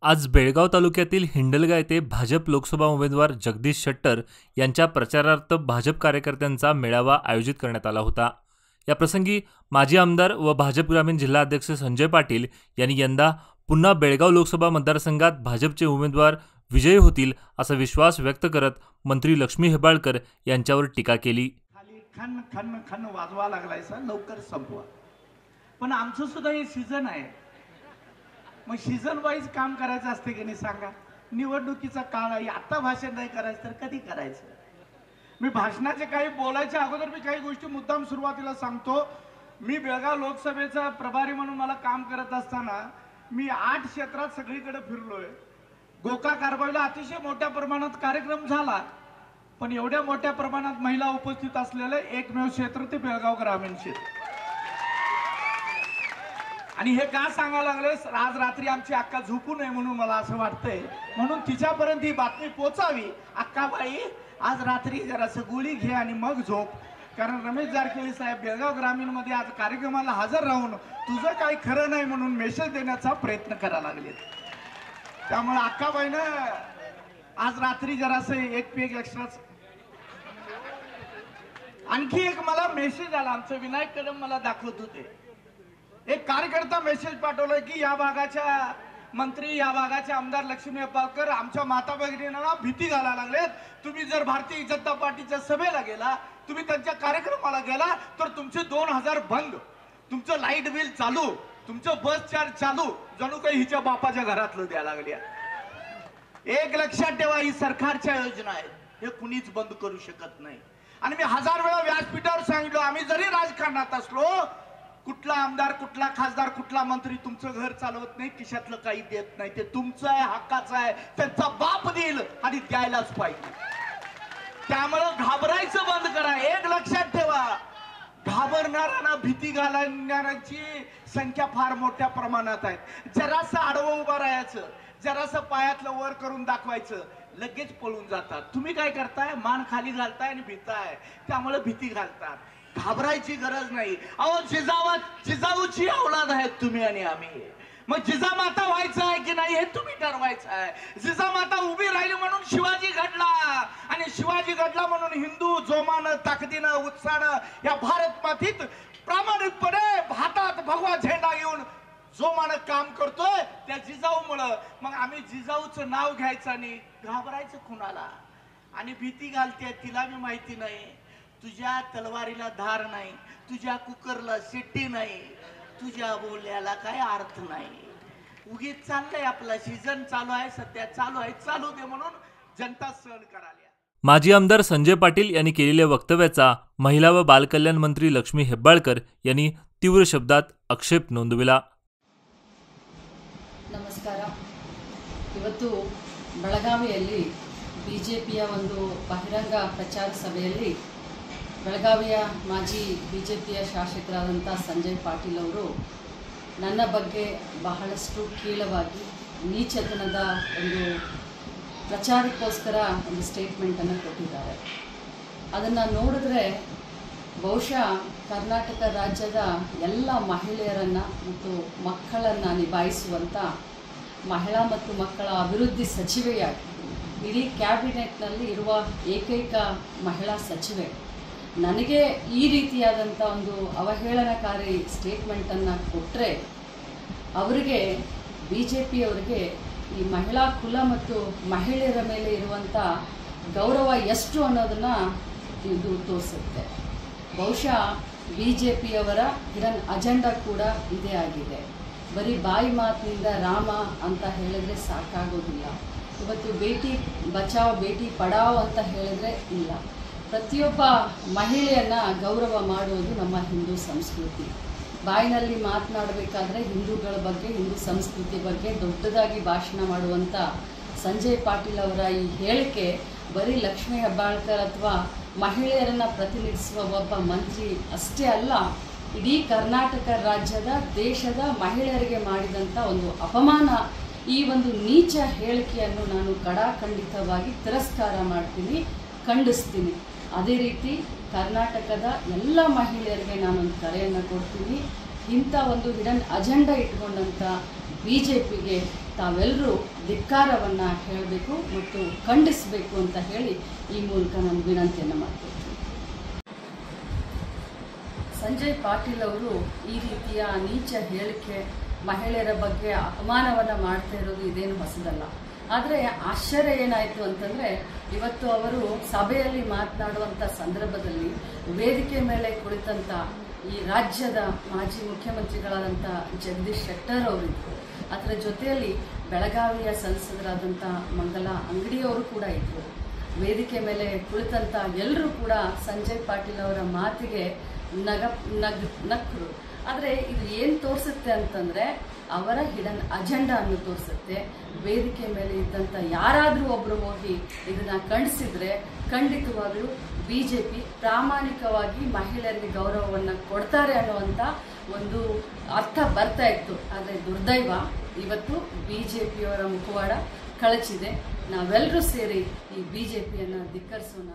आज बेळगाव तालुक्यातील हिंडलगा येथे भाजप लोकसभा उमेदवार जगदीश शेट्टर यांच्या प्रचारार्थ भाजप कार्यकर्त्यांचा मेळावा आयोजित करण्यात आला होता। या प्रसंगी माजी आमदार व भाजप ग्रामीण जिल्हा अध्यक्ष संजय पाटील यांनी यंदा पुन्हा बेळगाव लोकसभा मतदारसंघात भाजपचे उमेदवार विजयी होतील असा विश्वास व्यक्त करत मंत्री लक्ष्मी हेब्बाळकर यांच्यावर टीका केली। खाली खन खन खन वाजवा लागलाय सर, लवकर संपवा। पण आमचं सुद्धा हे सीझन आहे, मग सीझन वाईज काम करायचं असते की नाही सांगा। निवडणुकीचा काळ आहे, आता भाषण नाही करायचं तर कधी करायचं। मी भाषणाचे काही बोलायच्या अगोदर मी काही गोष्टी मुद्दाम सुरुवातीला सांगतो। मी बेळगाव लोकसभेचा प्रभारी म्हणून मला काम करत असताना मी 8 क्षेत्रात सगळीकडे फिरलोय। गोका कारभारीला अतिशय मोठ्या प्रमाणात कार्यक्रम झाला, पण एवढ्या मोठ्या प्रमाणात महिला उपस्थित असलेले एकमेव क्षेत्र ते बेळगाव ग्रामीण क्षेत्र। आणि हे का सांगायला लागले, आज रात्री आमची अक्का झोपू नये म्हणून मला असं वाटतंय, म्हणून तिच्यापर्यंत ही बातमी पोचावी। अक्काबाई, आज रात्री जरासं गोळी घे आणि मग झोप, कारण रमेश जारकिहोली साहेब बेळगाव ग्रामीण मध्ये आज कार्यक्रमाला हजर राहून तुझं काही खरं नाही म्हणून मेसेज देण्याचा प्रयत्न करायला लागले। त्यामुळे अक्काबाईनं आज रात्री जरासं एक पेग एक्स्ट्रा। आणखी एक मला मेसेज आला, आमचं विनायक कदम मला दाखवत होते। एक कार्यकर्ता मेसेज पाठवलाय की या भागाच्या मंत्री, या भागाचे आमदार लक्ष्मी हेब्बाळकर आमच्या माता भगिनींना भीती घालायला लागलेत। तुम्ही जर भारतीय जनता पार्टीच्या सभेला गेला, तुम्ही त्यांच्या कार्यक्रमाला गेला तर तुमचे 2000 बंद, तुमचं लाईट बिल चालू, तुमचं बस चार्ज चालू, जणू काही हिच्या बापाच्या घरातलं द्यायला लागल्या। एक लक्षात ठेवा, ही सरकारच्या योजना आहेत, हे कुणीच बंद करू शकत नाही। आणि मी 1000 वेळा व्यासपीठावर सांगितलं, आम्ही जरी राजकारणात असलो, कुठला आमदार, कुठला खासदार, कुठला मंत्री तुमचं घर चालवत नाही, खिशातलं काही देत नाही। ते तुमचं आहे, हक्काचं आहे, त्यांचा बाप देईल आणि द्यायलाच पाहिजे। त्यामुळे घाबरायचं बंद करा। एक लक्षात ठेवा, घाबरणाऱ्यांना, भीती घालणाऱ्यांची संख्या फार मोठ्या प्रमाणात आहे। जरासं आडवं उभं राहायचं, जरासं पायातलं वर करून दाखवायचं, लगेच पळून जातात। तुम्ही काय करताय, मान खाली घालताय आणि भीताय, त्यामुळे भीती घालतात। घाबरायची गरज नाही। अहो, जिजाऊची औलाद आहेत तुम्ही आणि आम्ही, मग जिजामाता व्हायचं आहे की नाही हे तुम्ही ठरवायचं आहे। जिजामाता उभी राहिली म्हणून शिवाजी घडला, आणि शिवाजी घडला म्हणून हिंदू जोमानं, ताकदीनं, उत्साहानं या भारत मातीत प्रामाणिकपणे हातात भगवा झेंडा घेऊन जोमानं काम करतोय त्या जिजाऊमुळं। मग आम्ही जिजाऊचं नाव घ्यायचं आणि घाबरायचं कुणाला? आणि भीती घालते तिला मी माहिती नाही, तुझ्या तलवारीला धार नाही, तुझ्या कुकरला शिट्टी नाही, तुझ्या बोलण्याला काय अर्थ नाही। उगीच चाललंय, आपला सीझन चालू आहे, सध्या चालू आहे, चालू दे म्हणून जनता सहन करायला। माजी आमदार संजय पाटील यांनी केलेल्या वक्तव्याचा महिला व बालकल्याण मंत्री लक्ष्मी हेब्बाळकर यांनी तीव्र शब्दात आक्षेप नोंदविला। ನಮಸ್ಕಾರ। ಇವತ್ತು ಬೆಳಗಾವಿಯಲ್ಲಿ ಬಿಜೆಪಿಯ ಒಂದು ಬಹಿರಂಗ ಪ್ರಚಾರ ಸಭೆಯಲ್ಲಿ ಬೆಳಗಾವಿಯ ಮಾಜಿ ಬಿಜೆಪಿಯ ಶಾಸಕರಾದಂಥ ಸಂಜಯ್ ಪಾಟೀಲ್ ಅವರು ನನ್ನ ಬಗ್ಗೆ ಬಹಳಷ್ಟು ಕೀಳವಾಗಿ ನೀಚತನದ ಒಂದು ಪ್ರಚಾರಕ್ಕೋಸ್ಕರ ಒಂದು ಸ್ಟೇಟ್ಮೆಂಟನ್ನು ಕೊಟ್ಟಿದ್ದಾರೆ। ಅದನ್ನು ನೋಡಿದ್ರೆ ಬಹುಶಃ ಕರ್ನಾಟಕ ರಾಜ್ಯದ ಎಲ್ಲ ಮಹಿಳೆಯರನ್ನು ಮತ್ತು ಮಕ್ಕಳನ್ನು ನಿಭಾಯಿಸುವಂಥ ಮಹಿಳಾ ಮತ್ತು ಮಕ್ಕಳ ಅಭಿವೃದ್ಧಿ ಸಚಿವೆಯಾಗಿ ಇಡೀ ಕ್ಯಾಬಿನೆಟ್ನಲ್ಲಿ ಇರುವ ಏಕೈಕ ಮಹಿಳಾ ಸಚಿವೆ ನನಗೆ ಈ ರೀತಿಯಾದಂಥ ಒಂದು ಅವಹೇಳನಕಾರಿ ಸ್ಟೇಟ್ಮೆಂಟನ್ನು ಕೊಟ್ಟರೆ ಅವರಿಗೆ, ಬಿ ಜೆ ಪಿಯವರಿಗೆ ಈ ಮಹಿಳಾ ಕುಲ ಮತ್ತು ಮಹಿಳೆಯರ ಮೇಲೆ ಇರುವಂಥ ಗೌರವ ಎಷ್ಟು ಅನ್ನೋದನ್ನು ಇದು ತೋರಿಸುತ್ತೆ। ಬಹುಶಃ ಬಿ ಜೆ ಪಿಯವರ ಹಿಡನ್ ಅಜೆಂಡಾ ಕೂಡ ಇದೇ ಆಗಿದೆ। ಬರೀ ಬಾಯಿ ಮಾತಿನಿಂದ ರಾಮ ಅಂತ ಹೇಳಿದ್ರೆ ಸಾಕಾಗೋದಿಲ್ಲ। ಇವತ್ತು ಬೇಟಿ ಬಚಾವ್ ಬೇಟಿ ಪಡಾವ್ ಅಂತ ಹೇಳಿದ್ರೆ ಇಲ್ಲ, ಪ್ರತಿಯೊಬ್ಬ ಮಹಿಳೆಯನ್ನು ಗೌರವ ಮಾಡುವುದು ನಮ್ಮ ಹಿಂದೂ ಸಂಸ್ಕೃತಿ। ಬಾಯಿನಲ್ಲಿ ಮಾತನಾಡಬೇಕಾದ್ರೆ ಹಿಂದೂಗಳ ಬಗ್ಗೆ, ಹಿಂದೂ ಸಂಸ್ಕೃತಿ ಬಗ್ಗೆ ದೊಡ್ಡದಾಗಿ ಭಾಷಣ ಮಾಡುವಂಥ ಸಂಜಯ್ ಪಾಟೀಲ್ ಅವರ ಈ ಹೇಳಿಕೆ ಬರೀ ಲಕ್ಷ್ಮೀ ಹೆಬ್ಬಾಳ್ಕರ್ ಅಥವಾ ಮಹಿಳೆಯರನ್ನು ಪ್ರತಿನಿಧಿಸುವ ಒಬ್ಬ ಮಂತ್ರಿ ಅಷ್ಟೇ ಅಲ್ಲ, ಇಡೀ ಕರ್ನಾಟಕ ರಾಜ್ಯದ, ದೇಶದ ಮಹಿಳೆಯರಿಗೆ ಮಾಡಿದಂಥ ಒಂದು ಅಪಮಾನ। ಈ ಒಂದು ನೀಚ ಹೇಳಿಕೆಯನ್ನು ನಾನು ಕಡಾಖಂಡಿತವಾಗಿ ತಿರಸ್ಕಾರ ಮಾಡ್ತೀನಿ, ಖಂಡಿಸ್ತೀನಿ। ಅದೇ ರೀತಿ ಕರ್ನಾಟಕದ ಎಲ್ಲ ಮಹಿಳೆಯರಿಗೆ ನಾನೊಂದು ಕರೆಯನ್ನು ಕೊಡ್ತೀನಿ, ಇಂಥ ಒಂದು ಹಿಡನ್ ಅಜೆಂಡಾ ಇಟ್ಕೊಂಡಂಥ BJPಗೆ ತಾವೆಲ್ಲರೂ ಧಿಕ್ಕಾರವನ್ನು ಹೇಳಬೇಕು ಮತ್ತು ಖಂಡಿಸಬೇಕು ಅಂತ ಹೇಳಿ ಈ ಮೂಲಕ ನಾನು ವಿನಂತಿಯನ್ನು ಮಾಡ್ತೀನಿ. ಸಂಜಯ್ ಪಾಟೀಲ್ ಅವರು ಈ ರೀತಿಯ ನೀಚ ಹೇಳಿಕೆ, ಮಹಿಳೆಯರ ಬಗ್ಗೆ ಅಪಮಾನವನ್ನು ಮಾಡ್ತಾ ಇರೋದು ಇದೇನು ಹೊಸದಲ್ಲ. ಆದರೆ ಆಶ್ಚರ್ಯ ಏನಾಯಿತು ಅಂತಂದರೆ, ಇವತ್ತು ಅವರು ಸಭೆಯಲ್ಲಿ ಮಾತನಾಡುವಂಥ ಸಂದರ್ಭದಲ್ಲಿ ವೇದಿಕೆ ಮೇಲೆ ಕುಳಿತಂಥ ಈ ರಾಜ್ಯದ ಮಾಜಿ ಮುಖ್ಯಮಂತ್ರಿಗಳಾದಂಥ ಜಗದೀಶ್ ಶೆಟ್ಟರ್ ಅವರಿದ್ದರು. ಅದರ ಜೊತೆಯಲ್ಲಿ ಬೆಳಗಾವಿಯ ಸಂಸದರಾದಂಥ ಮಂಗಲಾ ಅಂಗಡಿಯವರು ಕೂಡ ಇದ್ದರು. ವೇದಿಕೆ ಮೇಲೆ ಕುಳಿತಂಥ ಎಲ್ಲರೂ ಕೂಡ ಸಂಜಯ್ ಪಾಟೀಲ್ ಅವರ ಮಾತಿಗೆ ನಕ್ಕರು. ಆದರೆ ಇದು ಏನು ತೋರಿಸುತ್ತೆ ಅಂತಂದರೆ, ಅವರ ಹಿಡನ್ ಅಜೆಂಡಾ ಅನ್ನು ತೋರಿಸುತ್ತೆ. ವೇದಿಕೆ ಮೇಲೆ ಇದ್ದಂಥ ಯಾರಾದರೂ ಒಬ್ಬರು ಹೋಗಿ ಇದನ್ನು ಖಂಡಿಸಿದರೆ ಖಂಡಿತವಾಗಲೂ BJP ಪ್ರಾಮಾಣಿಕವಾಗಿ ಮಹಿಳೆಯರಿಗೆ ಗೌರವವನ್ನು ಕೊಡ್ತಾರೆ ಅನ್ನುವಂಥ ಒಂದು ಅರ್ಥ ಬರ್ತಾ ಇತ್ತು. ಆದರೆ ದುರ್ದೈವ, ಇವತ್ತು BJPಯವರ ಮುಖವಾಡ ಕಳಚಿದೆ. ನಾವೆಲ್ಲರೂ ಸೇರಿ ಈ BJPಯನ್ನು ಧಿಕ್ಕರಿಸೋಣ.